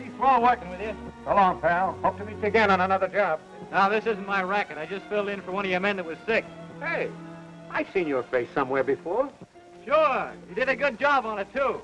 She's swell working with you. So long, pal. Hope to meet you again on another job. Now, this isn't my racket. I just filled in for one of your men that was sick. Hey, I've seen your face somewhere before. Sure. You did a good job on it, too.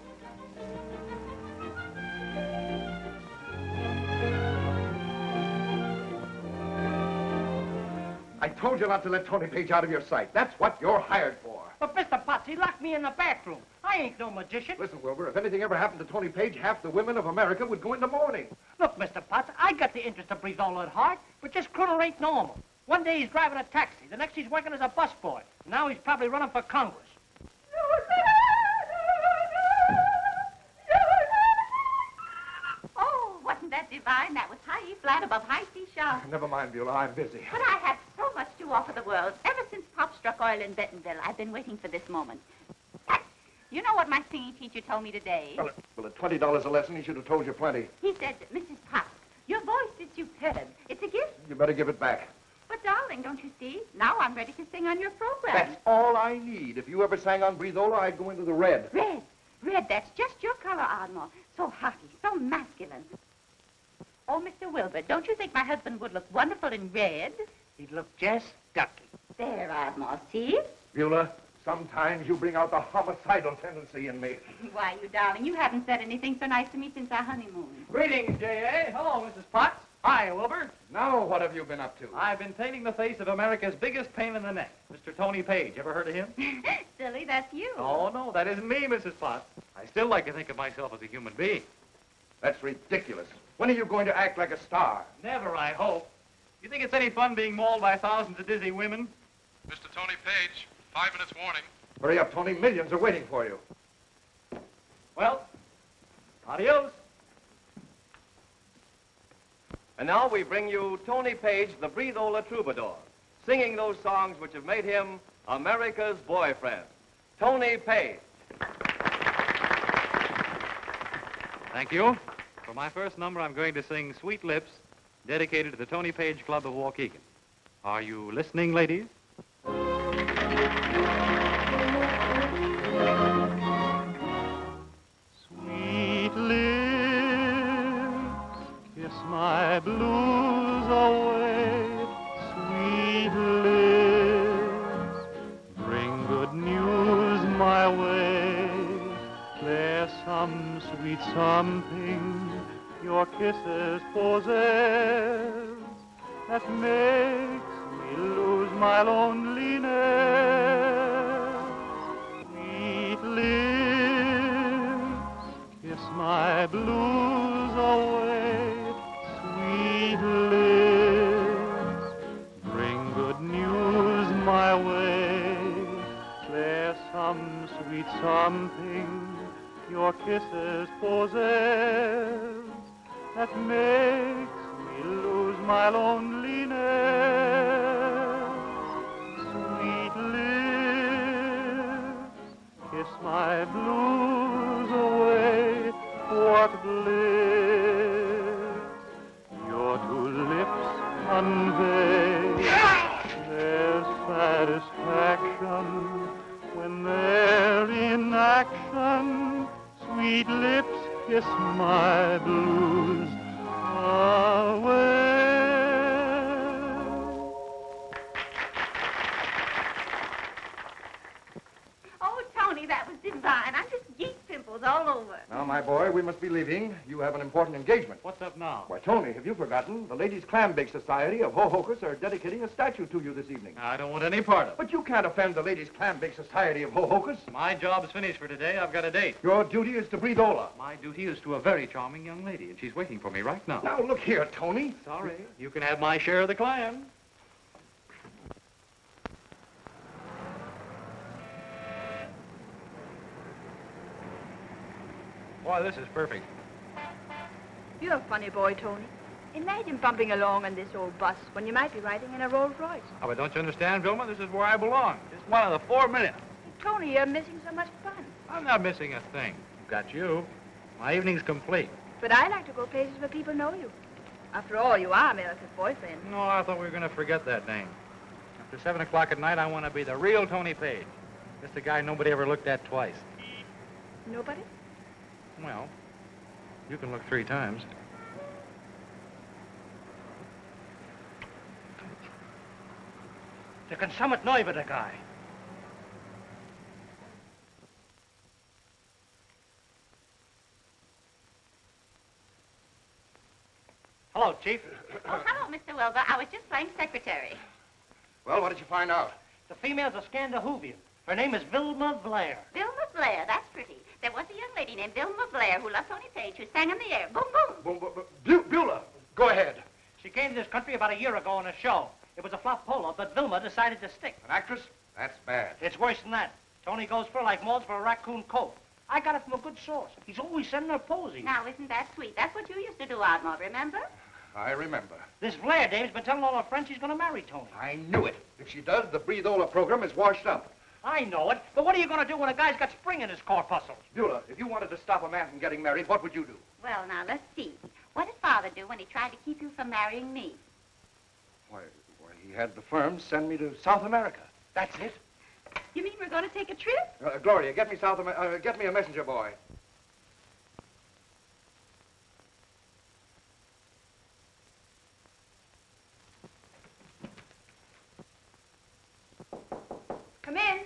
I told you not to let Tony Paige out of your sight. That's what you're hired for. But, Mr. Potts, he locked me in the bathroom. I ain't no magician. Listen, Wilbur, if anything ever happened to Tony Paige, half the women of America would go into mourning. Look, Mr. Potts, I got the interest of Brizola at heart, but this crooner ain't normal. One day he's driving a taxi. The next he's working as a busboy. Now he's probably running for Congress. Oh, wasn't that divine? That was high E flat above high C sharp. Never mind, Beulah. I'm busy. But I have so much to offer the world. Ever since Pop struck oil in Bentonville, I've been waiting for this moment. You know what my singing teacher told me today? Well, at $20 a lesson, he should have told you plenty. He said, Mrs. Potts, your voice is superb. It's a gift. You better give it back. But, darling, don't you see? Now I'm ready to sing on your program. That's all I need. If you ever sang on Brizola, I'd go into the red. Red. Red, that's just your color, Ardmore. So hearty, so masculine. Oh, Mr. Wilbur, don't you think my husband would look wonderful in red? He'd look just ducky. There, Ardmore, see? Beulah, sometimes you bring out the homicidal tendency in me. Why, you darling, you haven't said anything so nice to me since our honeymoon. Greetings, J.A. Hello, Mrs. Potts. Hi, Wilbur. Now, what have you been up to? I've been painting the face of America's biggest pain in the neck, Mr. Tony Paige. Ever heard of him? Silly, that's you. Oh, no, that isn't me, Mrs. Potts. I still like to think of myself as a human being. That's ridiculous. When are you going to act like a star? Never, I hope. You think it's any fun being mauled by thousands of dizzy women? Mr. Tony Paige, 5 minutes warning. Hurry up, Tony. Millions are waiting for you. Well, adios. And now we bring you Tony Paige, the Brizola troubadour, singing those songs which have made him America's boyfriend. Tony Paige. Thank you. For my first number, I'm going to sing Sweet Lips, dedicated to the Tony Paige Club of Waukegan. Are you listening, ladies? Sweet lips, kiss my blues away. Sweet lips, bring good news my way. There's some sweet something your kisses possess that makes me lose my loneliness. Sweet lips, kiss my blues away. Sweet lips, bring good news my way. There's some sweet something your kisses possess that makes me lose my loneliness. Sweet lips, kiss my blues away. What bliss your two lips convey. There's satisfaction when they're in action. Sweet lips, kiss my blues away. Oh, Tony, that was divine. I'm just geek pimples all over. Now, my boy, we must be leaving. You have an important engagement. What's up now? Why, Tony, have you forgotten? The Ladies' Clam Bake Society of Hohokus are dedicating a statue to you this evening. I don't want any part of it. But you can't offend the Ladies' Clam Bake Society of Hohokus. My job's finished for today. I've got a date. Your duty is to Brizola. My duty is to a very charming young lady, and she's waiting for me right now. Now, look here, Tony. Sorry. You can have my share of the clam. Boy, this is perfect. You're a funny boy, Tony. Imagine bumping along on this old bus when you might be riding in a Rolls Royce. Oh, but don't you understand, Vilma? This is where I belong. Just one of the 4 minutes. Tony, you're missing so much fun. I'm not missing a thing. I've got you. My evening's complete. But I like to go places where people know you. After all, you are America's boyfriend. No, I thought we were going to forget that name. After 7 o'clock at night, I want to be the real Tony Paige. Just the guy nobody ever looked at twice. Nobody? Well, you can look 3 times. You can summit nerve the guy. Hello, Chief. Oh, hello, Mr. Wilbur. I was just playing secretary. Well, what did you find out? The female's a Scandinavian. Her name is Vilma Vlare. Vilma Vlare, that's pretty. There was a young lady named Vilma Vlare who loved Tony Paige, who sang in the air. Boom, boom. Boom, boom. Beulah, go ahead. She came to this country about a year ago on a show. It was a flop polo, but Vilma decided to stick. An actress? That's bad. It's worse than that. Tony goes for like molds for a raccoon coat. I got it from a good source. He's always sending her posing. Now, isn't that sweet? That's what you used to do, Ardmore, remember? I remember. This Vlare dame's been telling all her friends she's going to marry Tony. I knew it. If she does, the Breathola program is washed up. I know it, but what are you going to do when a guy's got spring in his corpuscles? Beulah, if you wanted to stop a man from getting married, what would you do? Well, now, let's see. What did Father do when he tried to keep you from marrying me? Why, he had the firm send me to South America. That's it. You mean we're going to take a trip? Gloria, get me get me a messenger boy. Come in.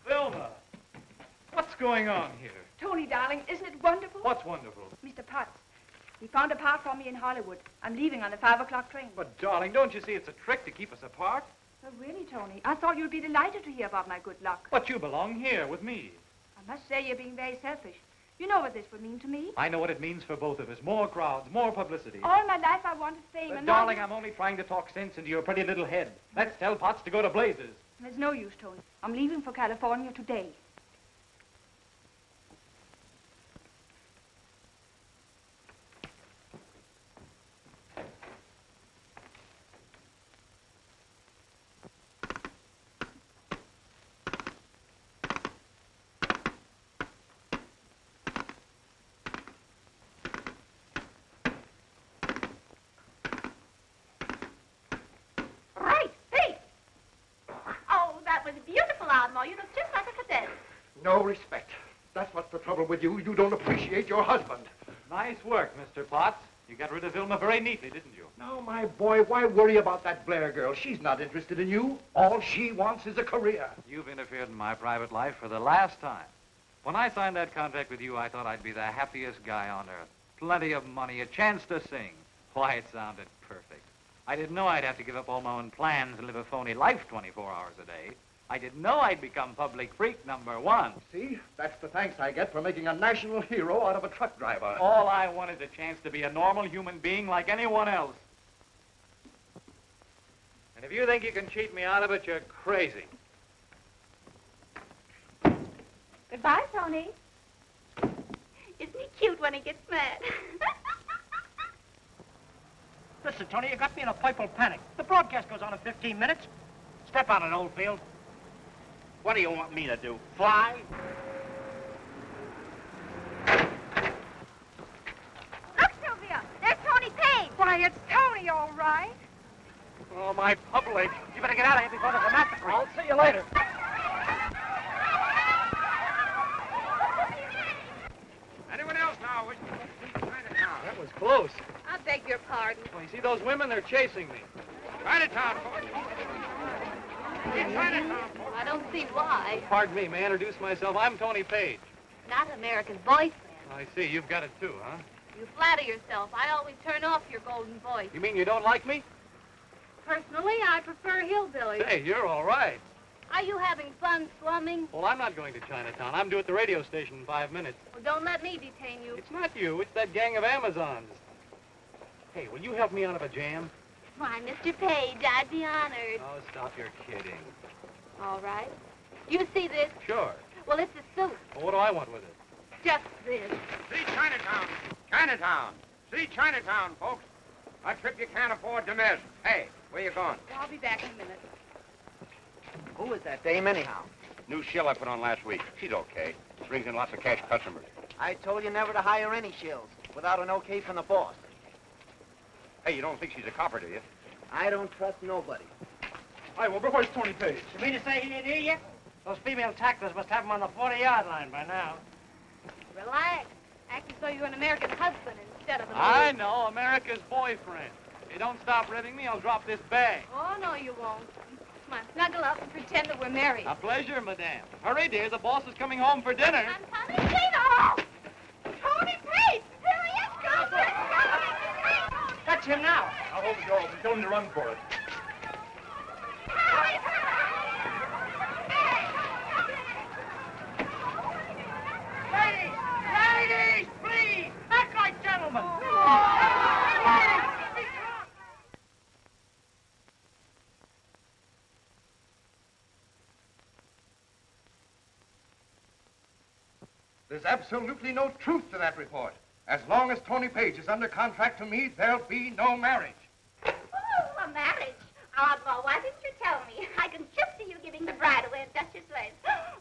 Vilma, what's going on here? Tony, darling, isn't it wonderful? What's wonderful? Mr. Potts. He found a part for me in Hollywood. I'm leaving on the 5 o'clock train. But, darling, don't you see it's a trick to keep us apart? Oh, really, Tony? I thought you'd be delighted to hear about my good luck. But you belong here with me. I must say you're being very selfish. You know what this would mean to me. I know what it means for both of us. More crowds, more publicity. All my life I wanted fame and darling, now... I'm only trying to talk sense into your pretty little head. Let's tell Potts to go to blazes. There's no use, Tony. I'm leaving for California today. You look just like a cadet. No respect. That's what's the trouble with you. You don't appreciate your husband. Nice work, Mr. Potts. You got rid of Vilma very neatly, didn't you? No, my boy, why worry about that Blair girl? She's not interested in you. All she wants is a career. You've interfered in my private life for the last time. When I signed that contract with you, I thought I'd be the happiest guy on earth. Plenty of money, a chance to sing. Why, it sounded perfect. I didn't know I'd have to give up all my own plans and live a phony life 24 hours a day. I didn't know I'd become public freak #1. See? That's the thanks I get for making a national hero out of a truck driver. All I wanted is a chance to be a normal human being like anyone else. And if you think you can cheat me out of it, you're crazy. Goodbye, Tony. Isn't he cute when he gets mad? Listen, Tony, you got me in a purple panic. The broadcast goes on in 15 minutes. Step on it, Oldfield. What do you want me to do? Fly? Look, Sylvia, there's Tony Paige. Why, it's Tony, all right. Oh, my public. You better get out of here before there's a massacre. I'll see you later. Anyone else now wishing to see Chinatown? That was close. I beg your pardon. Well, you see those women? They're chasing me. Chinatown, folks. In Chinatown, folks. I don't see why. Pardon me, may I introduce myself? I'm Tony Paige. Not America's boyfriend. I see. You've got it, too, huh? You flatter yourself. I always turn off your golden voice. You mean you don't like me? Personally, I prefer hillbillies. Say, you're all right. Are you having fun slumming? Well, I'm not going to Chinatown. I'm due at the radio station in 5 minutes. Well, don't let me detain you. It's not you. It's that gang of Amazons. Hey, will you help me out of a jam? Why, Mr. Page, I'd be honored. Oh, stop your kidding. All right. You see this? Sure. Well, it's a suit. Well, what do I want with it? Just this. See Chinatown. Chinatown. See Chinatown, folks. A trip you can't afford to miss. Hey, where you going? I'll be back in a minute. Who is that dame, anyhow? New shill I put on last week. She's okay. Brings in lots of cash customers. I told you never to hire any shills without an okay from the boss. Hey, you don't think she's a copper, do you? I don't trust nobody. Hi, Wilbur. Where's Tony Paige? You mean to say he didn't hear you? Those female tacklers must have him on the 40-yard line by now. Relax. Act as though you're an American husband instead of an I old... know, America's boyfriend. you don't stop ribbing me, I'll drop this bag. Oh, no, you won't. Come on, snuggle up and pretend that we're married. A pleasure, madame. Hurry, dear, the boss is coming home for dinner. I'm coming. Wait, oh! Tony Paige! Here he is, Colbert! Catch him now. I'll hold the door open. Tell him to run for it. Ladies, please! Act like gentlemen! There's absolutely no truth to that report. As long as Tony Paige is under contract to me, there'll be no marriage. Oh, a marriage. Ardmore, why didn't you tell me? I can just see you giving the bride away at Duchess lace.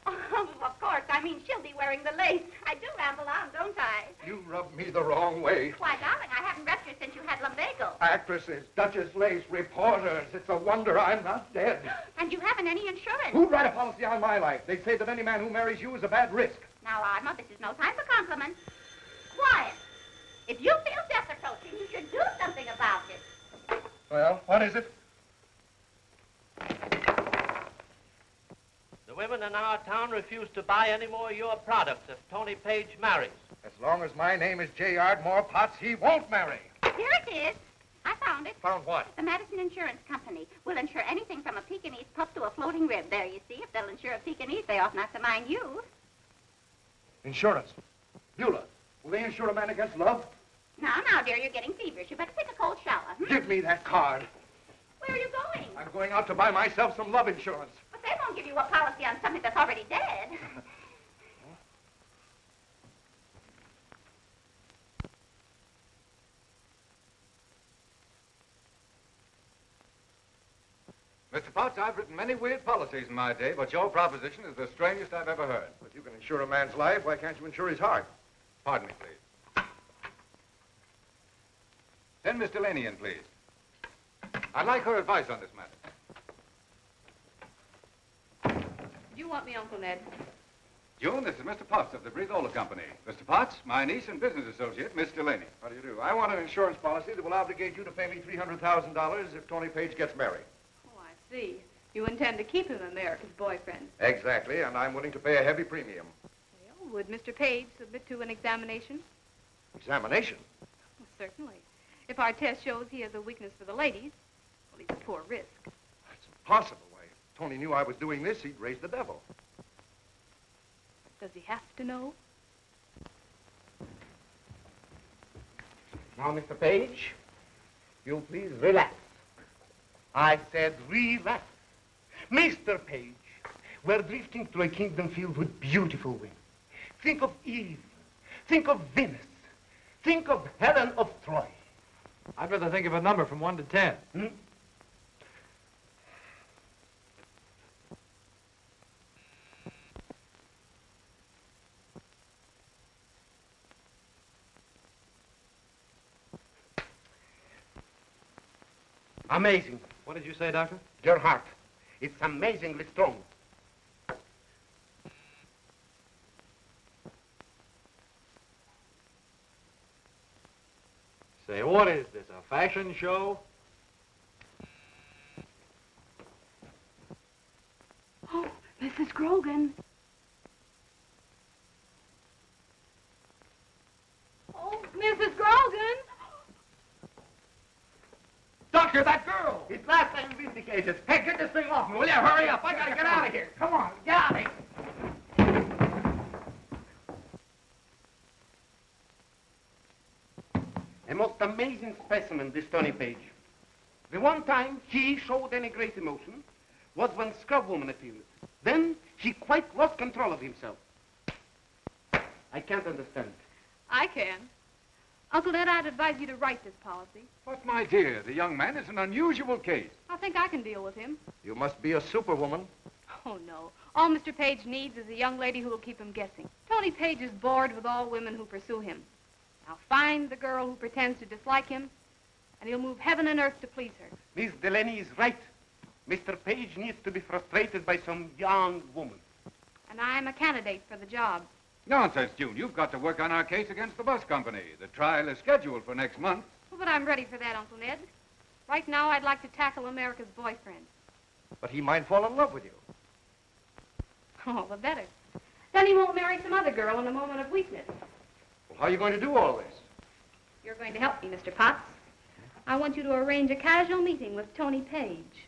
Oh, of course, I mean she'll be wearing the lace. I do ramble on, don't I? You rub me the wrong way. Why, darling, I haven't left you since you had lumbago. Actresses, Duchess lace, reporters. It's a wonder I'm not dead. And you haven't any insurance. Who'd write a policy on my life? They'd say that any man who marries you is a bad risk. Now, Ardmore, this is no time for compliments. Quiet. If you feel death approaching, you should do something about it. Well, what is it? The women in our town refuse to buy any more of your products if Tony Paige marries. As long as my name is J. Ardmore Potts, he won't marry. Here it is. I found it. Found what? The Madison Insurance Company will insure anything from a Pekingese pup to a floating rib. There, you see. If they'll insure a Pekingese, they ought not to mind you. Insurance. Beulah, will they insure a man against love? Now, dear, you're getting feverish. You better take a cold shower. Give me that card. Where are you going? I'm going out to buy myself some love insurance. But they won't give you a policy on something that's already dead. Mr. Potts, I've written many weird policies in my day, but your proposition is the strangest I've ever heard. If you can insure a man's life, why can't you insure his heart? Pardon me, please. Send Miss Delaney in, please. I'd like her advice on this matter. Do you want me, Uncle Ned? June, this is Mr. Potts of the Beulah Company. Mr. Potts, my niece and business associate, Miss Delaney. How do you do? I want an insurance policy that will obligate you to pay me $300,000 if Tony Paige gets married. Oh, I see. You intend to keep him America's boyfriend. Exactly, and I'm willing to pay a heavy premium. Well, would Mr. Paige submit to an examination? Examination? Well, certainly. If our test shows he has a weakness for the ladies, well, he's a poor risk. That's impossible. Why, if Tony knew I was doing this, he'd raise the devil. Does he have to know? Now, Mr. Paige, you please relax. I said relax. Mr. Paige, we're drifting through a kingdom filled with beautiful women. Think of Eve. Think of Venus. Think of Helen of Troy. I'd rather think of a number from 1 to 10. Hmm? Amazing. What did you say, Doctor? Your heart. It's amazingly strong. Say, what is this, a fashion show? Oh, Mrs. Grogan. Oh, Mrs. Grogan. Doctor, that girl! It's last time vindicated. Hey, get this thing off me, will you? Hurry up. I gotta get out of here. Come on, get out of here. A most amazing specimen, this Tony Paige. The one time he showed any great emotion was when Scrub Woman appeared. Then he quite lost control of himself. I can't understand. I can. Uncle Ned, I'd advise you to write this policy. But, my dear, the young man is an unusual case. I think I can deal with him. You must be a superwoman. Oh, no. All Mr. Paige needs is a young lady who will keep him guessing. Tony Paige is bored with all women who pursue him. Now find the girl who pretends to dislike him, and he'll move heaven and earth to please her. Miss Delaney is right. Mr. Paige needs to be frustrated by some young woman. And I'm a candidate for the job. Nonsense, June. You've got to work on our case against the bus company. The trial is scheduled for next month. Well, but I'm ready for that, Uncle Ned. Right now, I'd like to tackle America's boyfriend. But he might fall in love with you. Oh, the better. Then he won't marry some other girl in a moment of weakness. Well, how are you going to do all this? You're going to help me, Mr. Potts. I want you to arrange a casual meeting with Tony Paige.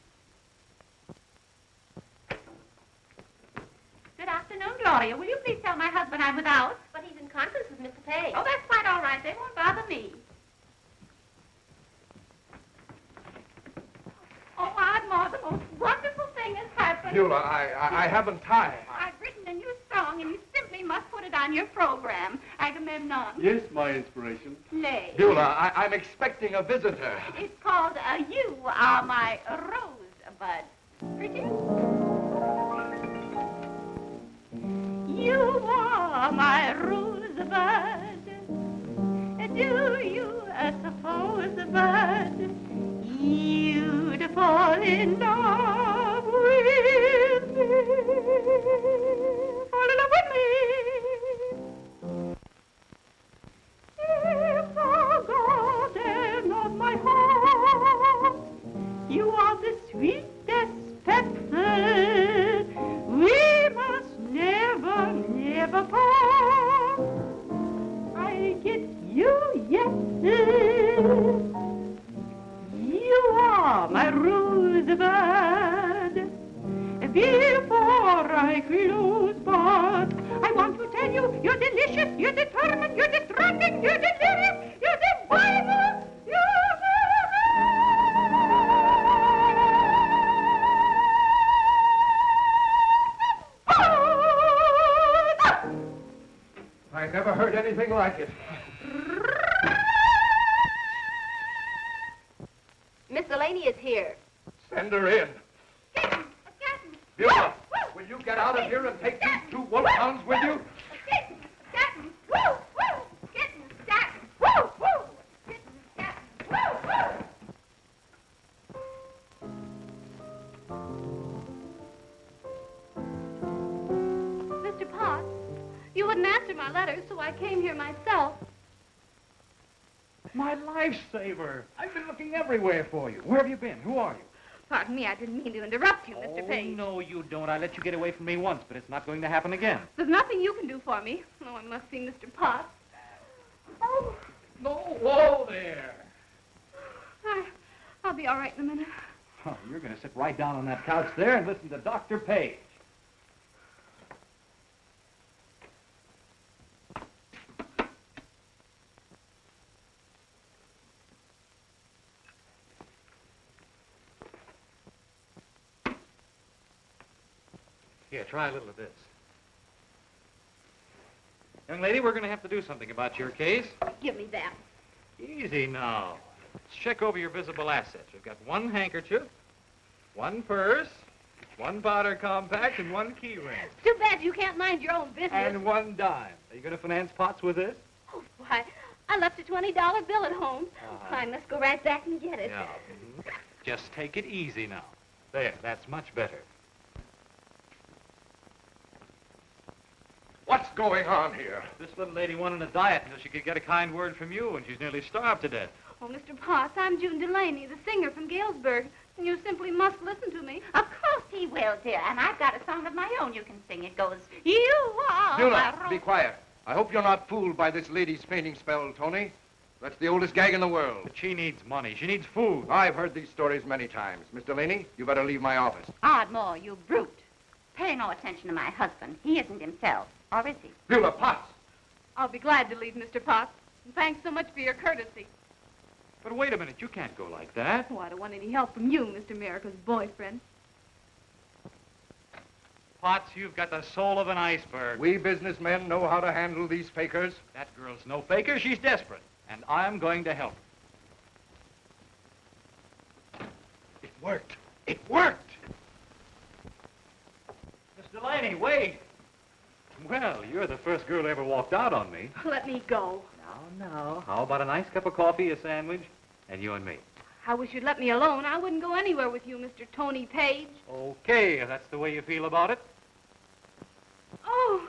Good afternoon, Gloria. Will you please tell my husband I'm without? But he's in conference with Mr. Paige. Oh, that's quite all right. They won't bother me. Oh, Ardmore, the most wonderful thing has happened. Beulah, I haven't time. I've written a new song, and you simply must put it on your program. Agamemnon. Yes, my inspiration. Play. Beulah, I'm expecting a visitor. It's called You Are My Rosebud. Pretty? You are my rosebud. Do you suppose, bud, you'd fall in love with me? Fall in love with me? If the garden of my heart, you are the sweetest petal, we must never, never part. I get you, yes. You are my rosebud. Before I close, but I want to tell you, you're delicious, you're determined, you're distracting, you're delirious, you're divine, you're I never heard anything like it. Miss Delaney is here. Send her in. Beulah, will you get out of here and take these two wolfhounds with you? Mr. Potts, you wouldn't answer my letters, so I came here myself. My lifesaver. I've been looking everywhere for you. Where have you been? Who are you? Pardon me, I didn't mean to interrupt you, Mr. Paige. Oh, no, you don't. I let you get away from me once, but it's not going to happen again. There's nothing you can do for me. Oh, I must see Mr. Potts. Oh. No, whoa there. I'll be all right in a minute. Oh, you're going to sit right down on that couch there and listen to Dr. Paige. Here, try a little of this. Young lady, we're going to have to do something about your case. Give me that. Easy now. Let's check over your visible assets. We've got one handkerchief, one purse, one powder compact, and one key ring. Too bad you can't mind your own business. And one dime. Are you going to finance Potts with this? Oh, why, I left a $20 bill at home. I must go right back and get it. Yeah. Just take it easy now. There, that's much better. What's going on here? This little lady wanted a diet until she could get a kind word from you, and she's nearly starved to death. Oh, Mr. Potts, I'm June Delaney, the singer from Galesburg, and you simply must listen to me. Of course he will, dear, and I've got a song of my own you can sing. It goes, you are Beulah, my be quiet. I hope you're not fooled by this lady's fainting spell, Tony. That's the oldest gag in the world. But she needs money. She needs food. I've heard these stories many times. Miss Delaney, you better leave my office. Ardmore, you brute. Pay no attention to my husband. He isn't himself, or is he? Beulah, Potts! I'll be glad to leave, Mr. Potts. And thanks so much for your courtesy. But wait a minute. You can't go like that. Oh, I don't want any help from you, Mr. America's boyfriend. Potts, you've got the soul of an iceberg. We businessmen know how to handle these fakers. That girl's no faker. She's desperate. And I'm going to help her. It worked. It worked! Miss Delaney, wait. Well, you're the first girl who ever walked out on me. Let me go. Now, how about a nice cup of coffee, a sandwich, and you and me? I wish you'd let me alone. I wouldn't go anywhere with you, Mr. Tony Paige. Okay, if that's the way you feel about it. Oh.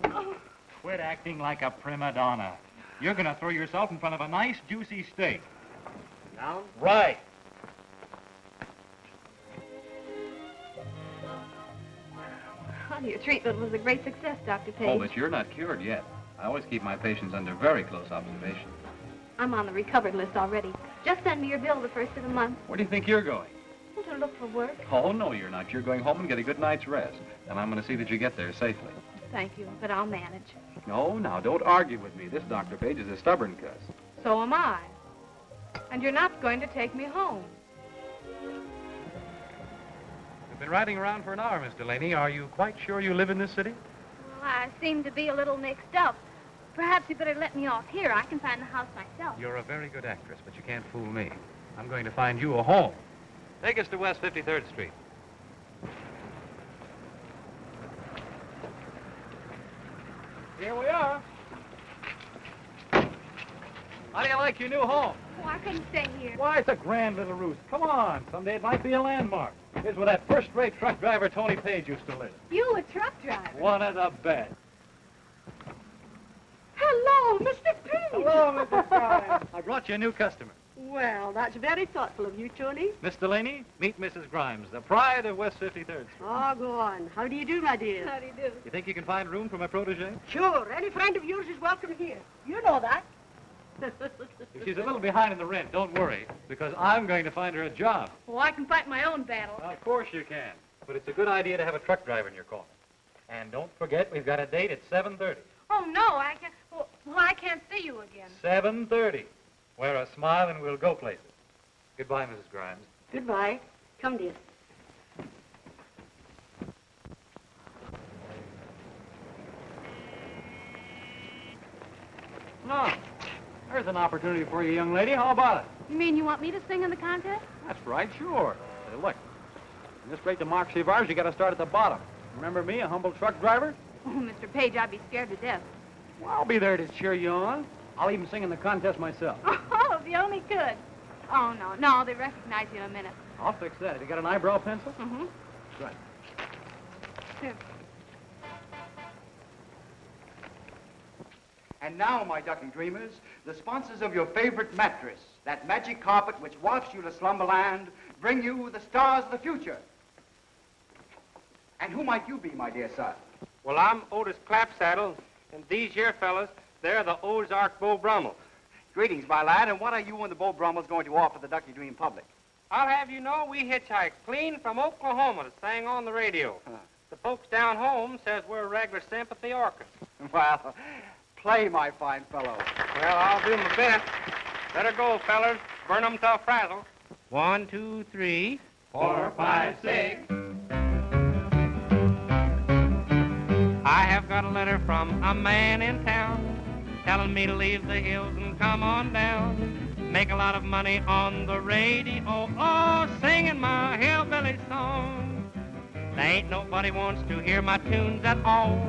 Oh. Quit acting like a prima donna. You're going to throw yourself in front of a nice, juicy steak. Down? Right. Well, your treatment was a great success, Dr. Paige. Oh, but you're not cured yet. I always keep my patients under very close observation. I'm on the recovered list already. Just send me your bill the first of the month. Where do you think you're going? To look for work. Oh, no, you're not. You're going home and get a good night's rest. And I'm going to see that you get there safely. Thank you, but I'll manage. No, now, don't argue with me. This Dr. Paige is a stubborn cuss. So am I. And you're not going to take me home. You've been riding around for an hour, Miss Delaney. Are you quite sure you live in this city? Well, I seem to be a little mixed up. Perhaps you better let me off here. I can find the house myself. You're a very good actress, but you can't fool me. I'm going to find you a home. Take us to West 53rd Street. Here we are. How do you like your new home? Oh, I couldn't stay here. Why, it's a grand little roost. Come on. Someday it might be a landmark. Here's where that first-rate truck driver Tony Paige used to live. You a truck driver? One of the best. Hello, Mr. Pete. Hello, Mrs. Grimes. I brought you a new customer. Well, that's very thoughtful of you, Tony. Miss Delaney, meet Mrs. Grimes, the pride of West 53rd Street. Oh, go on. How do you do, my dear? How do you do? You think you can find room for my protege? Sure. Any friend of yours is welcome here. You know that. If she's a little behind in the rent, don't worry, because I'm going to find her a job. Oh, I can fight my own battle. Of course you can. But it's a good idea to have a truck driver in your corner. And don't forget, we've got a date at 7:30. Oh, no, I can't. Well, I can't see you again. 7:30. Wear a smile and we'll go places. Goodbye, Mrs. Grimes. Goodbye. Come, dear. No. There's an opportunity for you, young lady. How about it? You mean you want me to sing in the contest? That's right, sure. Say, look, in this great democracy of ours, you got to start at the bottom. Remember me, a humble truck driver? Oh, Mr. Paige, I'd be scared to death. Well, I'll be there to cheer you on. I'll even sing in the contest myself. Oh, if you only could. Oh, no, they recognize you in a minute. I'll fix that. Have you got an eyebrow pencil? Mm-hmm. Right. Here. And now, my ducking dreamers, the sponsors of your favorite mattress, that magic carpet which wafts you to slumberland, bring you the stars of the future. And who might you be, my dear son? Well, I'm Otis Clapsaddle, and these here fellas, they're the Ozark Beau Brummels. Greetings, my lad, and what are you and the Beau Brummels going to offer the Ducky Dream public? I'll have you know we hitchhiked clean from Oklahoma to sing on the radio. The folks down home says we're a regular sympathy orchestra. Well, play, my fine fellow. Well, I'll do my best. Let her go, fellas. Burn 'em till frazzle. 1, 2, 3, 4, 5, 6. I have got a letter from a man in town telling me to leave the hills and come on down. Make a lot of money on the radio, oh, singing my hillbilly song. There ain't nobody wants to hear my tunes at all.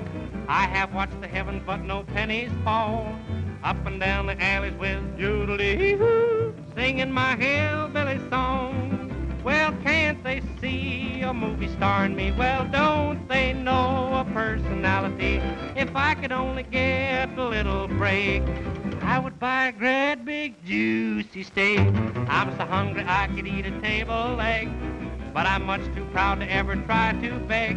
I have watched the heavens, but no pennies fall. Up and down the alleys with doodly-hoo, singing my hillbilly song. Well, can't they see a movie star in me? Well, don't they know a personality? If I could only get a little break, I would buy a great big juicy steak. I'm so hungry I could eat a table leg, but I'm much too proud to ever try to beg.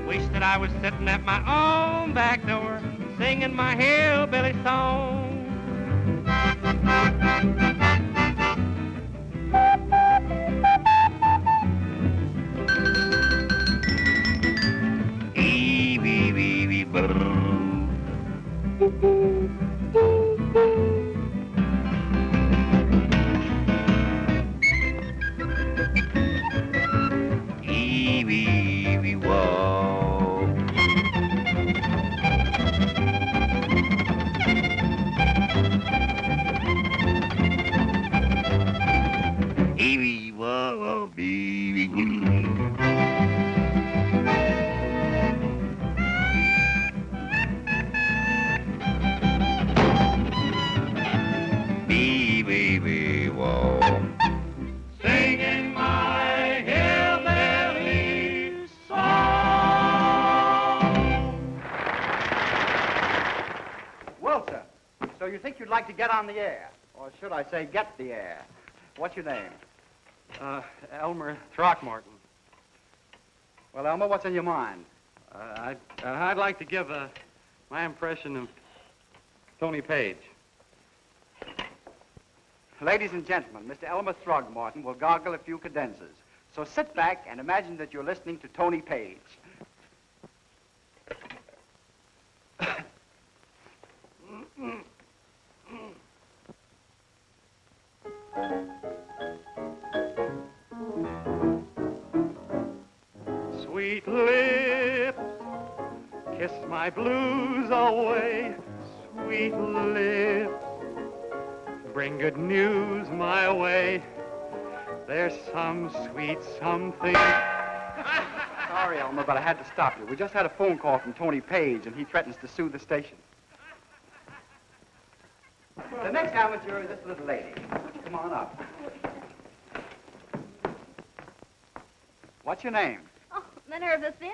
Wish that I was sitting at my own back door, singing my hillbilly song. think you'd like to get on the air? Or should I say get the air? What's your name? Elmer Throckmorton. Well, Elmer, what's on your mind? I'd like to give my impression of Tony Paige. Ladies and gentlemen, Mr. Elmer Throckmorton will gargle a few cadenzas. So sit back and imagine that you're listening to Tony Paige. Sweet lips, kiss my blues away. Sweet lips, bring good news my way. There's some sweet something. Sorry, Elmer, but I had to stop you. We just had a phone call from Tony Paige, and he threatens to sue the station. The next amateur is this little lady. Come on up. What's your name? Oh, Minerva Fitch.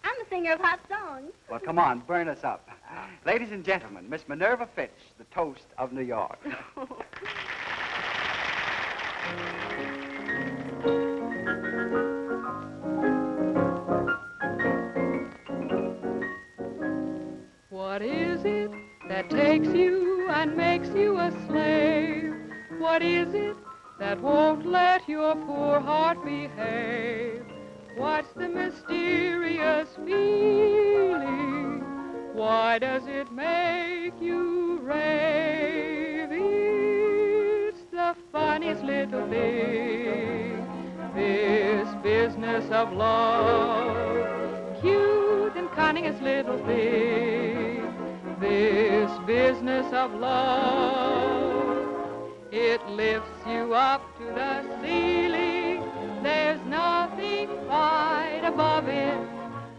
I'm the singer of hot songs. Well, come on, burn us up. Ladies and gentlemen, Miss Minerva Fitch, the toast of New York. What is it that takes you and makes you a slave? What is it that won't let your poor heart behave? What's the mysterious feeling? Why does it make you rave? It's the funniest little thing, this business of love. Cute and cunningest little thing, this business of love. It lifts you up to the ceiling, there's nothing quite above it.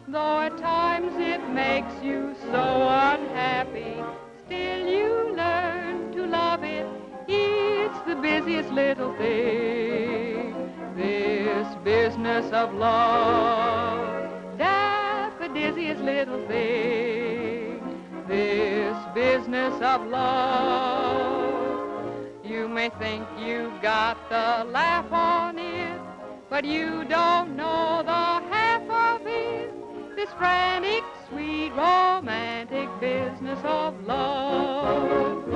Though at times it makes you so unhappy, still you learn to love it. It's the busiest little thing, this business of love. Dizziest little thing, this business of love. You may think you've got the laugh on it, but you don't know the half of it. This frantic, sweet, romantic business of love.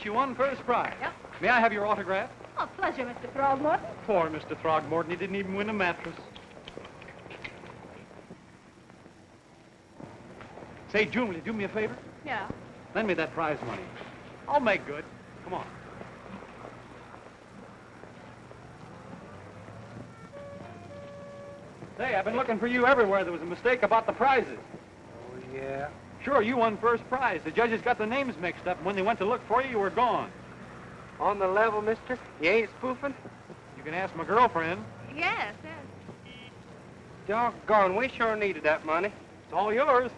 You won first prize. Yep. May I have your autograph? Oh, pleasure, Mr. Throgmorton. Poor Mr. Throgmorton. He didn't even win a mattress. Say, June, will you do me a favor? Yeah. Lend me that prize money. I'll make good. Come on. Say, I've been looking for you everywhere. There was a mistake about the prizes. Oh, yeah? Sure, you won first prize. The judges got the names mixed up, and when they went to look for you, you were gone. On the level, mister? You ain't spoofing? You can ask my girlfriend. Yes. Doggone, we sure needed that money. It's all yours.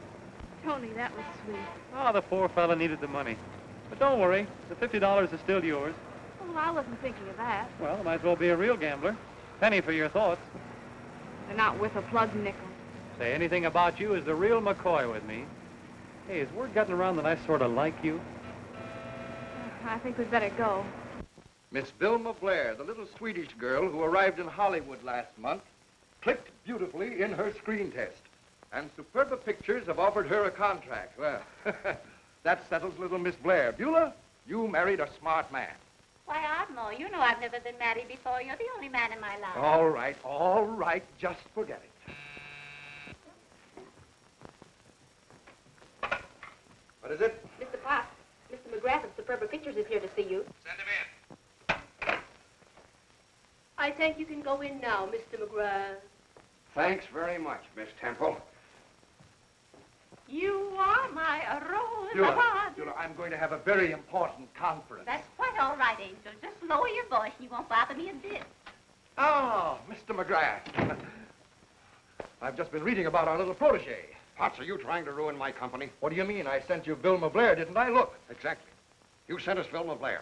Tony, that was sweet. Oh, the poor fella needed the money. But don't worry, the $50 is still yours. Oh, well, I wasn't thinking of that. Well, might as well be a real gambler. Penny for your thoughts. They're not worth a plug nickel. Say, anything about you is the real McCoy with me. Hey, is word getting around that I sort of like you? I think we'd better go. Miss Vilma Vlare, the little Swedish girl who arrived in Hollywood last month, clicked beautifully in her screen test. And Superba Pictures have offered her a contract. Well, that settles little Miss Blair. Beulah, you married a smart man. Why, Ardmore, you know I've never been married before. You're the only man in my life. All right, just forget it. What is it? Mr. Potts, Mr. McGrath of Superba Pictures is here to see you. Send him in. I think you can go in now, Mr. McGrath. Thanks very much, Miss Temple. You are my rose Beulah, of heart. Beulah, I'm going to have a very important conference. That's quite all right, Angel. Just lower your voice and you won't bother me a bit. Oh, Mr. McGrath. I've just been reading about our little protege. Potts, are you trying to ruin my company? What do you mean? I sent you Vilma Vlare, didn't I? Look. Exactly. You sent us Vilma Vlare.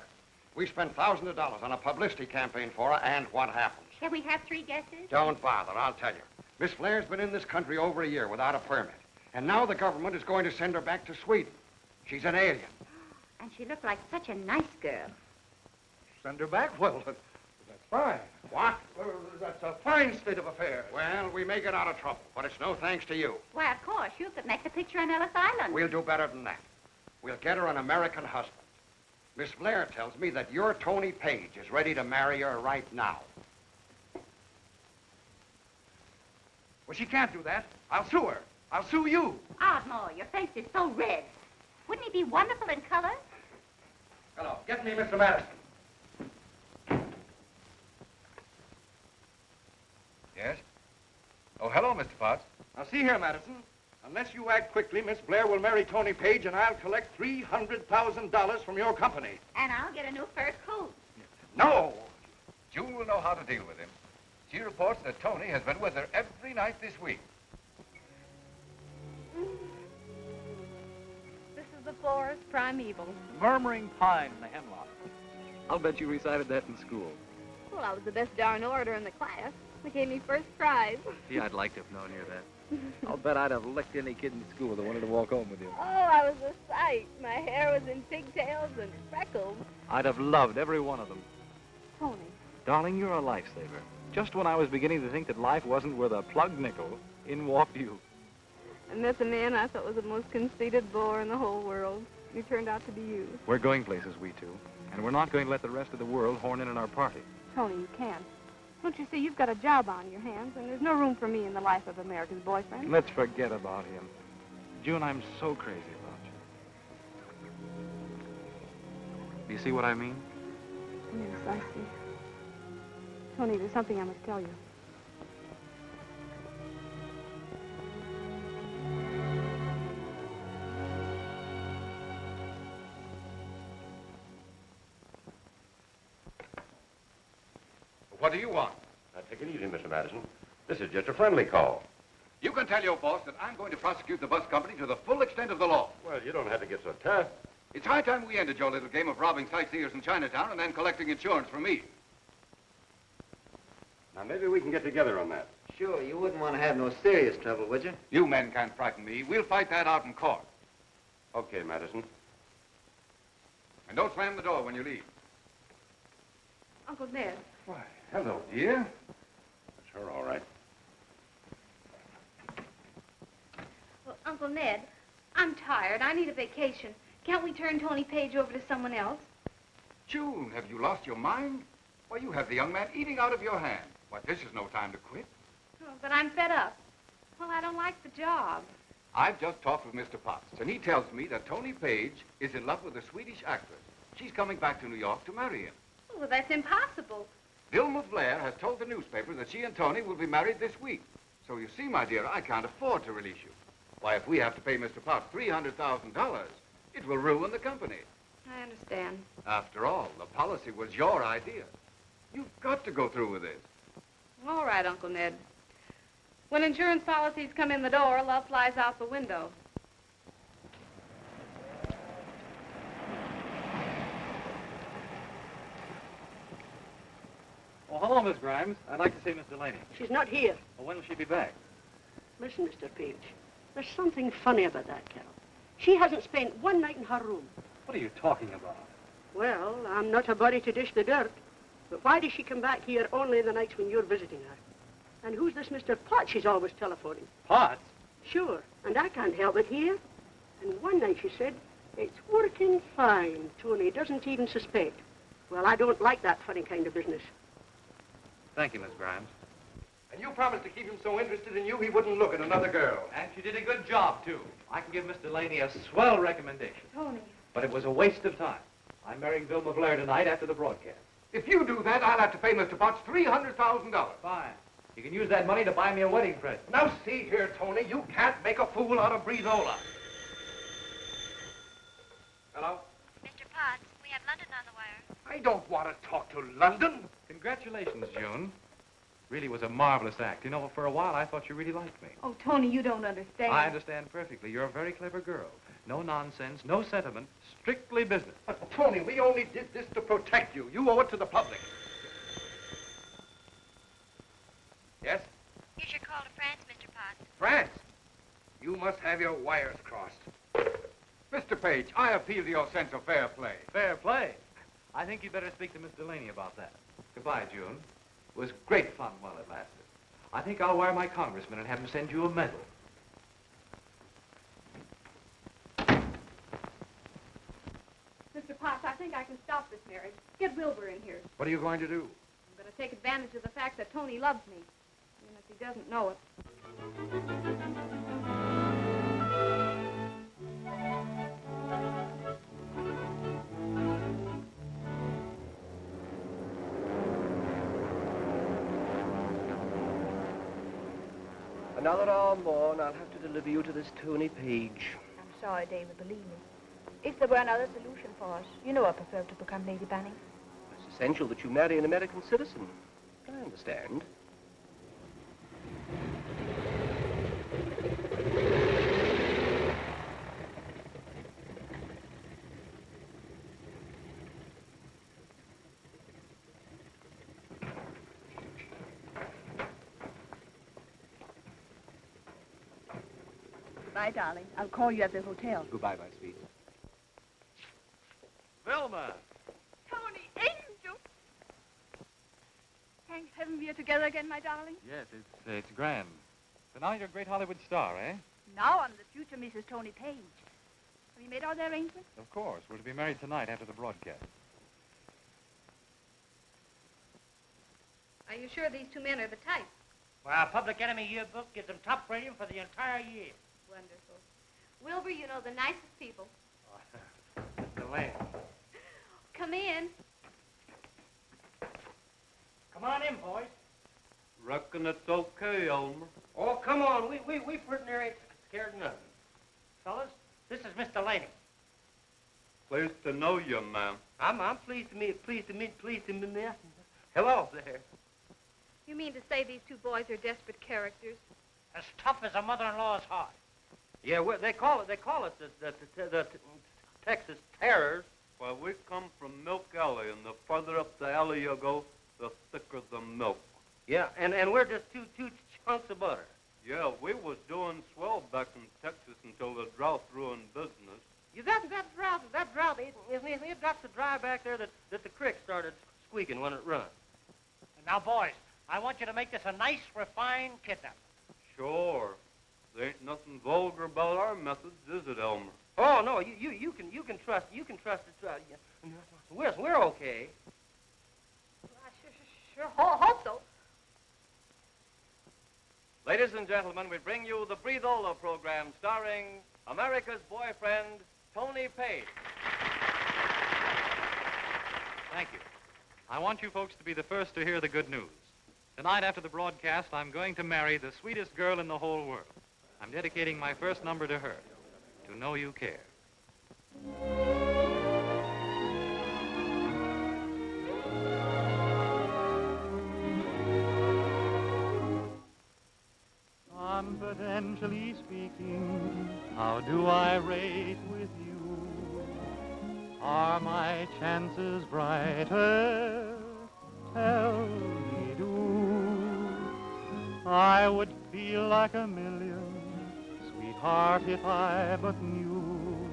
We spent thousands of dollars on a publicity campaign for her, and what happens? Can we have 3 guesses? Don't bother, I'll tell you. Miss Vlare's been in this country over a year without a permit. And now the government is going to send her back to Sweden. She's an alien. And she looked like such a nice girl. Send her back? Well, that's fine. What? That's a fine state of affairs. Well, we may get out of trouble, but it's no thanks to you. Why, of course. You could make the picture on Ellis Island. We'll do better than that. We'll get her an American husband. Miss Vlare tells me that your Tony Paige is ready to marry her right now. Well, she can't do that. I'll sue her. I'll sue you. Ardmore, your face is so red. Wouldn't he be wonderful in color? Hello. Get me Mr. Madison. Yes? Oh, hello, Mr. Potts. Now, see here, Madison. Unless you act quickly, Miss Vlare will marry Tony Paige, and I'll collect $300,000 from your company. And I'll get a new fur coat. No! June will know how to deal with him. She reports that Tony has been with her every night this week. This is the forest primeval. Murmuring pine in the hemlock. I'll bet you recited that in school. Well, I was the best darn orator in the class. They gave me first prize. Gee, I'd like to have known you that. I'll bet I'd have licked any kid in school that wanted to walk home with you. Oh, I was a sight. My hair was in pigtails and freckles. I'd have loved every one of them. Tony. Darling, you're a lifesaver. Just when I was beginning to think that life wasn't worth a plug nickel, in walked you. I met the man I thought was the most conceited bore in the whole world. He turned out to be you. We're going places, we two. And we're not going to let the rest of the world horn in on our party. Tony, you can't. Don't you see, you've got a job on your hands, and there's no room for me in the life of America's boyfriend. Let's forget about him. June, I'm so crazy about you. Do you see what I mean? Yes, I see. Tony, there's something I must tell you. What do you want? Now, take it easy, Mr. Madison. This is just a friendly call. You can tell your boss that I'm going to prosecute the bus company to the full extent of the law. Well, you don't have to get so tough. It's high time we ended your little game of robbing sightseers in Chinatown and then collecting insurance from me. Now, maybe we can get together on that. Sure, you wouldn't want to have no serious trouble, would you? You men can't frighten me. We'll fight that out in court. Okay, Madison. And don't slam the door when you leave. Uncle Ned. Why, hello, dear. That's her, all right. Well, Uncle Ned, I'm tired. I need a vacation. Can't we turn Tony Paige over to someone else? June, have you lost your mind? Why, you have the young man eating out of your hand. Why, this is no time to quit. Oh, but I'm fed up. Well, I don't like the job. I've just talked with Mr. Potts, and he tells me that Tony Paige is in love with a Swedish actress. She's coming back to New York to marry him. Well, that's impossible. Vilma Vlare has told the newspaper that she and Tony will be married this week. So you see, my dear, I can't afford to release you. Why, if we have to pay Mr. Potts $300,000, it will ruin the company. I understand. After all, the policy was your idea. You've got to go through with this. All right, Uncle Ned. When insurance policies come in the door, love flies out the window. Well, hello, Miss Grimes. I'd like to see Miss Delaney. She's not here. Well, when will she be back? Listen, Mr. Paige, there's something funny about that girl. She hasn't spent one night in her room. What are you talking about? Well, I'm not a body to dish the dirt, but why does she come back here only the nights when you're visiting her? And who's this Mr. Potts she's always telephoning? Potts? Sure, and I can't help it here. And one night she said, it's working fine. Tony doesn't even suspect. Well, I don't like that funny kind of business. Thank you, Miss Grimes. And you promised to keep him so interested in you he wouldn't look at another girl. And she did a good job, too. I can give Miss Delaney a swell recommendation. Tony. But it was a waste of time. I'm marrying Vilma Vlare tonight after the broadcast. If you do that, I'll have to pay Mr. Potts $300,000. Fine. You can use that money to buy me a wedding present. Now, see here, Tony, you can't make a fool out of Brizola. Hello? Mr. Potts, we have London on the wire. I don't want to talk to London. Congratulations, June. Really was a marvelous act. You know, for a while, I thought you really liked me. Oh, Tony, you don't understand. I understand perfectly. You're a very clever girl. No nonsense, no sentiment, strictly business. But, Tony, we only did this to protect you. You owe it to the public. Yes? Here's your call to France, Mr. Potts. France? You must have your wires crossed. Mr. Page, I appeal to your sense of fair play. Fair play. I think you'd better speak to Miss Delaney about that. Goodbye, June. It was great fun while it lasted. I think I'll wire my congressman and have him send you a medal. Mr. Potts, I think I can stop this marriage. Get Wilbur in here. What are you going to do? I'm going to take advantage of the fact that Tony loves me, even if he doesn't know it. Another hour more, and I'll have to deliver you to this Tony Paige. I'm sorry, David, believe me. If there were another solution for us, you know I prefer to become Lady Banning. It's essential that you marry an American citizen. I understand. Bye, darling. I'll call you at the hotel. Goodbye, my sweet. Vilma! Tony, angel! Thank heaven we are together again, my darling. Yes, it's grand. So now you're a great Hollywood star, eh? Now I'm the future Mrs. Tony Paige. Have you made all the arrangements? Of course. We're to be married tonight after the broadcast. Are you sure these two men are the type? Well, Public Enemy yearbook gives them top rating for the entire year. Wonderful. Wilbur, you know the nicest people. Delaney. Come in. Come on in, boys. Reckon it's okay, Elmer. Oh, come on. We pretty near ain't scared of nothing. Fellas, this is Miss Delaney. Pleased to know you, ma'am. I'm pleased to meet. Hello there. You mean to say these two boys are desperate characters? As tough as a mother-in-law's heart. Yeah, they call us the Texas Terrors. Well, we come from Milk Alley, and the farther up the alley you go, the thicker the milk. Yeah, and we're just two chunks of butter. Yeah, we was doing swell back in Texas until the drought ruined business. Yeah, that drought, it got so dry back there that the creek started squeaking when it run. Now, boys, I want you to make this a nice, refined kidnap. Sure. There ain't nothing vulgar about our methods, is it, Elmer? Oh no, you can trust it. We're okay. I sure hope so. Ladies and gentlemen, we bring you the Brizola program starring America's boyfriend, Tony Paige. Thank you. I want you folks to be the first to hear the good news. Tonight after the broadcast, I'm going to marry the sweetest girl in the whole world. I'm dedicating my first number to her, To Know You Care. Confidentially speaking, how do I rate with you? Are my chances brighter? Tell me, do. I would feel like a million, sweetheart, if I but knew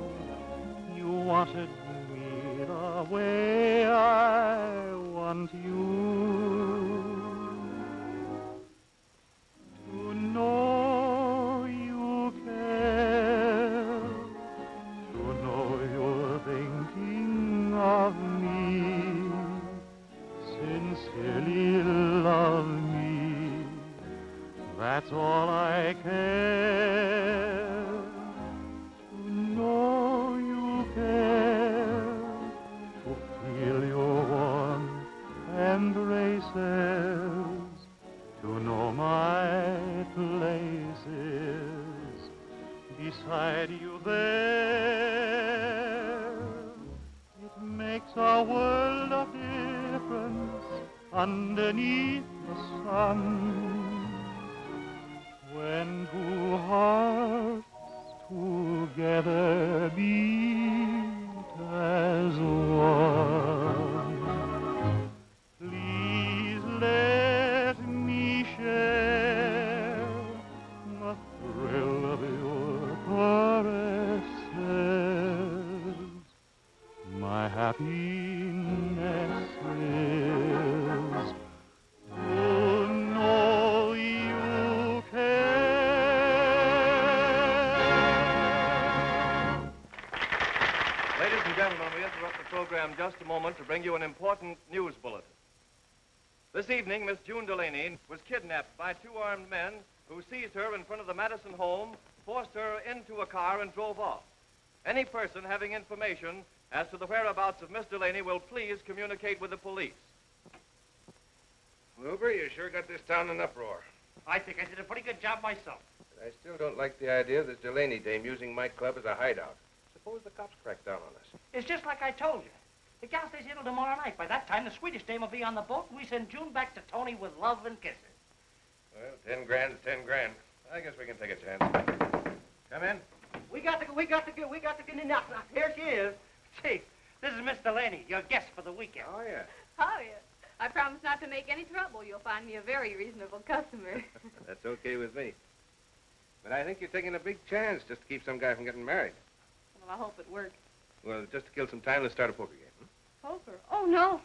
you wanted me the way I want you. To know you care, to know you're thinking of me, sincerely love me, a world of difference underneath the sun. When two hearts together beat as one, please let me share the thrill of your caresses. My happiness is to know you care. Ladies and gentlemen, we interrupt the program just a moment to bring you an important news bulletin. This evening, Miss June Delaney was kidnapped by two armed men who seized her in front of the Madison home, forced her into a car, and drove off. Any person having information as to the whereabouts of Miss Delaney will please communicate with the police. Wilbur, you sure got this town in uproar. I think I did a pretty good job myself. But I still don't like the idea of this Delaney dame using my club as a hideout. Suppose the cops crack down on us. It's just like I told you. The gal stays here till tomorrow night. By that time, the Swedish dame will be on the boat, and we send June back to Tony with love and kisses. Well, 10 grand is 10 grand. I guess we can take a chance. Come in. We got to get in now. Here she is. Chief, this is Miss Delaney, your guest for the weekend. Oh, yeah. Oh, yeah. I promise not to make any trouble. You'll find me a very reasonable customer. That's okay with me. But I think you're taking a big chance just to keep some guy from getting married. Well, I hope it works. Well, just to kill some time, let's start a poker game. Poker? Oh, no.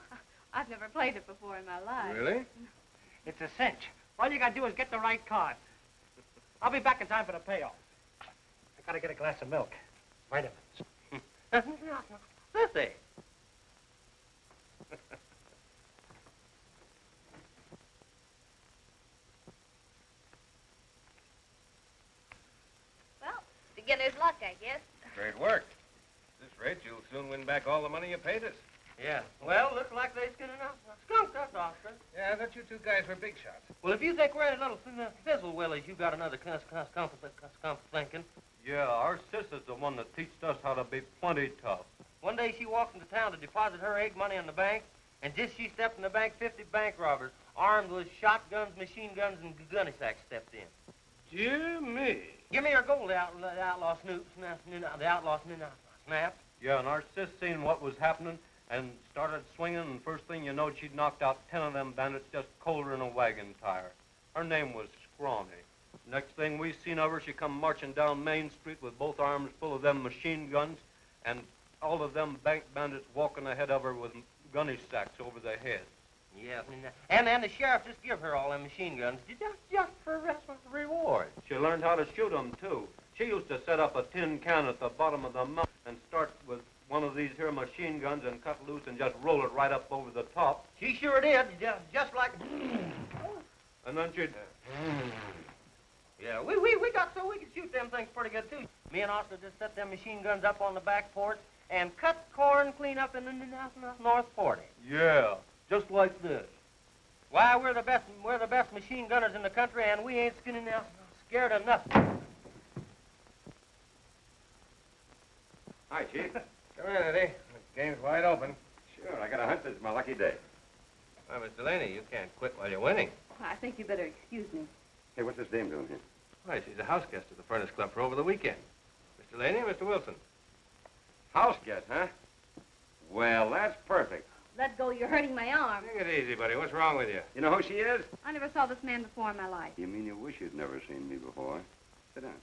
I've never played it before in my life. Really? It's a cinch. All you got to do is get the right card. I'll be back in time for the payoff. I got to get a glass of milk. Vitamins. Listen. Well, beginner's luck, I guess. Great work. At this rate, you'll soon win back all the money you paid us. Yeah. Well, looks like they're skinning out. Skunk, that's Oscar. Yeah, I thought you two guys were big shots. Well, if you think we're any little fizzle willies, you got another thinking. Yeah, our sister's the one that teached us how to be plenty tough. One day she walked into town to deposit her egg money in the bank, and just she stepped in the bank, 50 bank robbers, armed with shotguns, machine guns, and gunny sacks stepped in. Dear me. Give me your gold, the outlaw snapped. Yeah, and our sis seen what was happening and started swinging, and first thing you know, she'd knocked out 10 of them bandits just colder than a wagon tire. Her name was Scrawny. Next thing we seen of her, she come marching down Main Street with both arms full of them machine guns, and all of them bank bandits walking ahead of her with gunny sacks over their heads. Yeah, and then the sheriff just give her all them machine guns just for reward. She learned how to shoot 'em, too. She used to set up a tin can at the bottom of the mountain and start with one of these here machine guns and cut loose and just roll it right up over the top. She sure did, just like... And then she'd... Yeah, we got so we could shoot them things pretty good, too. Me and Oscar just set them machine guns up on the back porch and cut corn clean up in the North 40. Yeah, just like this. Why, we're the best machine gunners in the country, and we ain't scared of nothing. Hi, Chief. Come in, Eddie. The game's wide open. Sure, I got a hunch this is my lucky day. Well, Miss Delaney, you can't quit while you're winning. I think you better excuse me. Hey, what's this dame doing here? Why, she's a house guest at the Furnace Club for over the weekend. Miss Delaney, Mr. Wilson. House guest, huh? Well, that's perfect. Let go, you're hurting my arm. Take it easy, buddy. What's wrong with you? You know who she is? I never saw this man before in my life. You mean you wish you'd never seen me before? Sit down.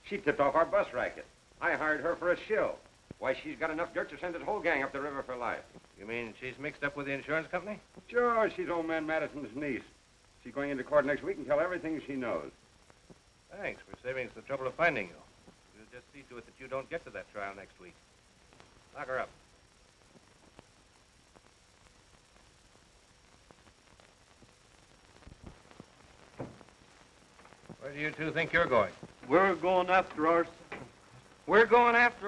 She tipped off our bus racket. I hired her for a shill. Why, she's got enough dirt to send his whole gang up the river for life. You mean she's mixed up with the insurance company? Sure, she's old man Madison's niece. She's going into court next week and tell everything she knows. Thanks for saving us the trouble of finding you. We'll just see to it that you don't get to that trial next week. Lock her up. Where do you two think you're going? We're going after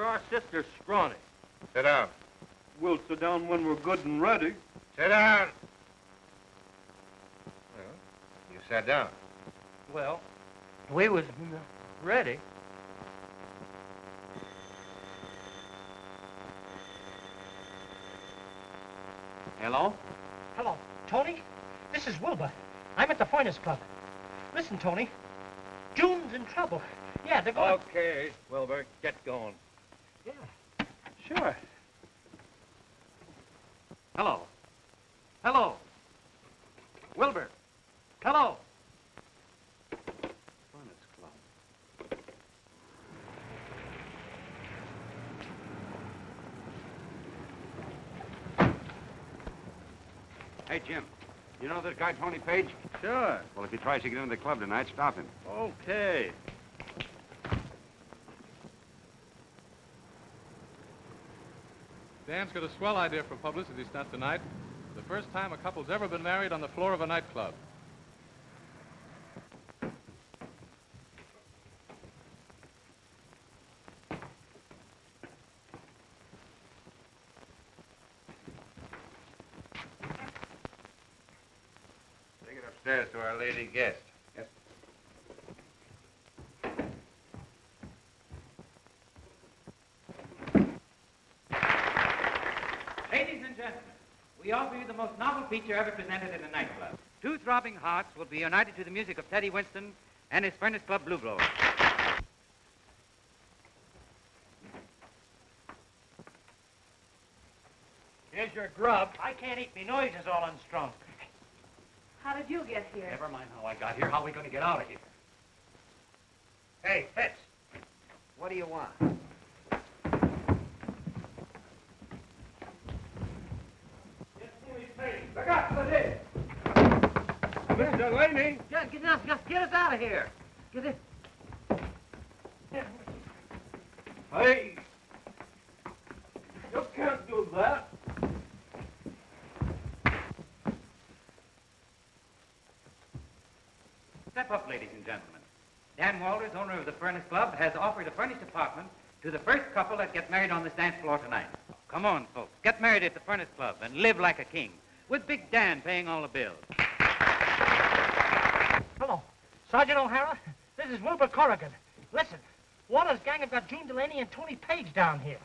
our sister, Scrawny. Sit down. We'll sit down when we're good and ready. Sit down. Well, you sat down. Well, we was ready. Hello? Hello, Tony. This is Wilbur. I'm at the Furnace Club. Listen, Tony. June's in trouble. Yeah, they're going... Okay, Wilbur, get going. Yeah, sure. Hello. Hello. Wilbur. Hello. Furnace Club. Hey, Jim, you know this guy, Tony Paige? Sure. Well, if he tries to get into the club tonight, stop him. Okay. Dan's got a swell idea for a publicity stunt tonight. The first time a couple's ever been married on the floor of a nightclub. Take it upstairs to our lady guest. Yes. Ladies and gentlemen, we offer you the most novel feature ever presented in a nightclub. Two throbbing hearts will be united to the music of Teddy Winston and his Furnace Club Blue Blowers. Here's your grub. I can't eat. Me noise is all unstrung. How did you get here? Never mind how I got here. How are we going to get out of here? Hey, Fitz. What do you want? Look out for this. Mr. Delaney! Get us out of here. Get it. Hey! You can't do that. Step up, ladies and gentlemen. Dan Walters, owner of the Furnace Club, has offered a furnished apartment to the first couple that get married on this dance floor tonight. Come on, folks. Get married at the Furnace Club and live like a king, with Big Dan paying all the bills. Hello. Sergeant O'Hara, this is Wilbur Corrigan. Listen, Walter's gang have got June Delaney and Tony Paige down here.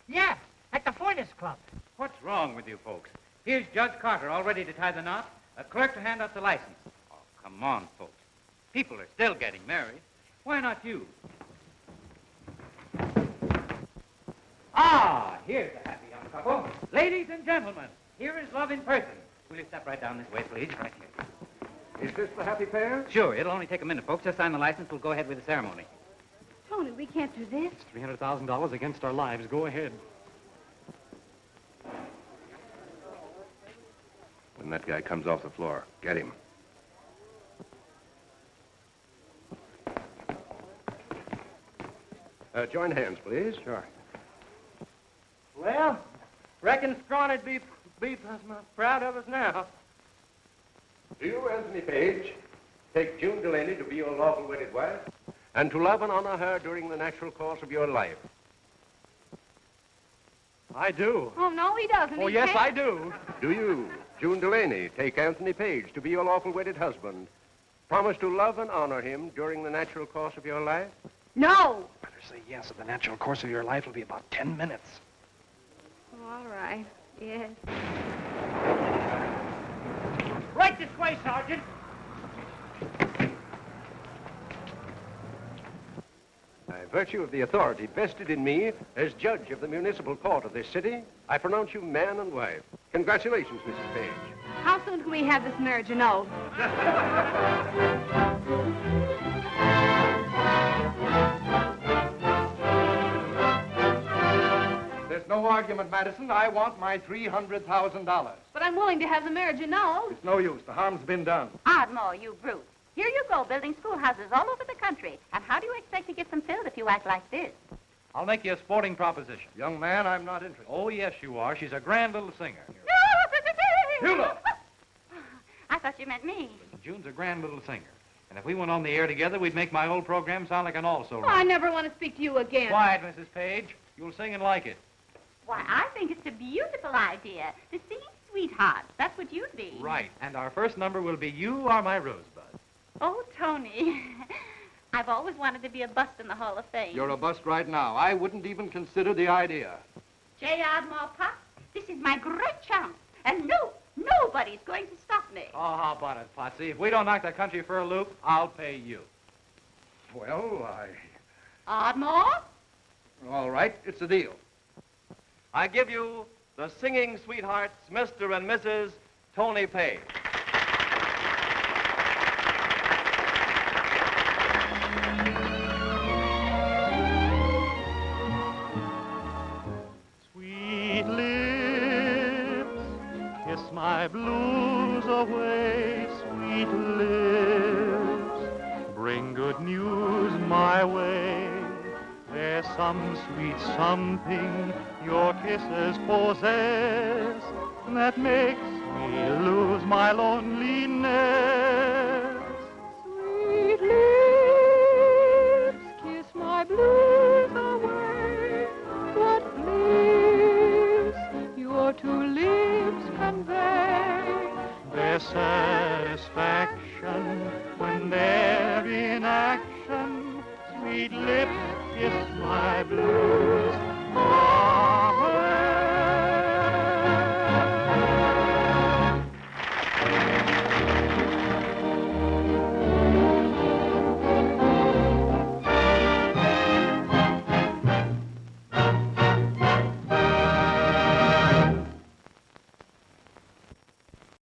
Yeah, at the Furnace Club. What's wrong with you folks? Here's Judge Carter, all ready to tie the knot, a clerk to hand out the license. Oh, come on, folks. People are still getting married. Why not you? Ah, here's a happy young couple. Ladies and gentlemen, here is love in person. Will you step right down this way, please? Right here. Is this the happy pair? Sure, it'll only take a minute, folks. Just sign the license. We'll go ahead with the ceremony. Tony, we can't do this. It's $300,000 against our lives. Go ahead. When that guy comes off the floor, get him. Join hands, please. Sure. Well, reckon Scrawny'd be proud of us now. Do you, Anthony Paige, take June Delaney to be your lawful wedded wife, and to love and honor her during the natural course of your life? I do. Oh, no, he doesn't. Oh, He yes, can't. I do. Do you, June Delaney, take Anthony Paige to be your lawful wedded husband, promise to love and honor him during the natural course of your life? No. Better say yes, or the natural course of your life will be about 10 minutes. All right. Yes. Right this way, Sergeant. By virtue of the authority vested in me as judge of the municipal court of this city, I pronounce you man and wife. Congratulations, Mrs. Paige. How soon can we have this marriage annulled? There's no argument, Madison. I want my $300,000. But I'm willing to have the marriage annulled. It's no use. The harm's been done. Ardmore, you brute. Here you go, building schoolhouses all over the country. And how do you expect to get them filled if you act like this? I'll make you a sporting proposition. Young man, I'm not interested. Oh, yes, you are. She's a grand little singer. Beulah! I thought you meant me. June's a grand little singer. And if we went on the air together, we'd make my whole program sound like an also Oh, I never want to speak to you again. Quiet, Mrs. Paige. You'll sing and like it. Why, I think it's a beautiful idea. The singing sweethearts. That's what you'd be. Right. And our first number will be You Are My Rosebud. Oh, Tony. I've always wanted to be a bust in the Hall of Fame. You're a bust right now. I wouldn't even consider the idea. J. Ardmore Pop, this This is my great chance. And nobody's going to stop me. Oh, how about it, Potsy? If we don't knock the country for a loop, I'll pay you. Well, Ardmore? All right, it's a deal. I give you the singing sweethearts, Mr. and Mrs. Tony Paige. Sweet lips, kiss my blues away, sweet lips, bring good news my way. There's some sweet something your kisses possess that makes me lose my loneliness. Sweet lips, kiss my blues away. What bliss your two lips convey. Their satisfaction when they're in action. Sweet lips, kiss my blues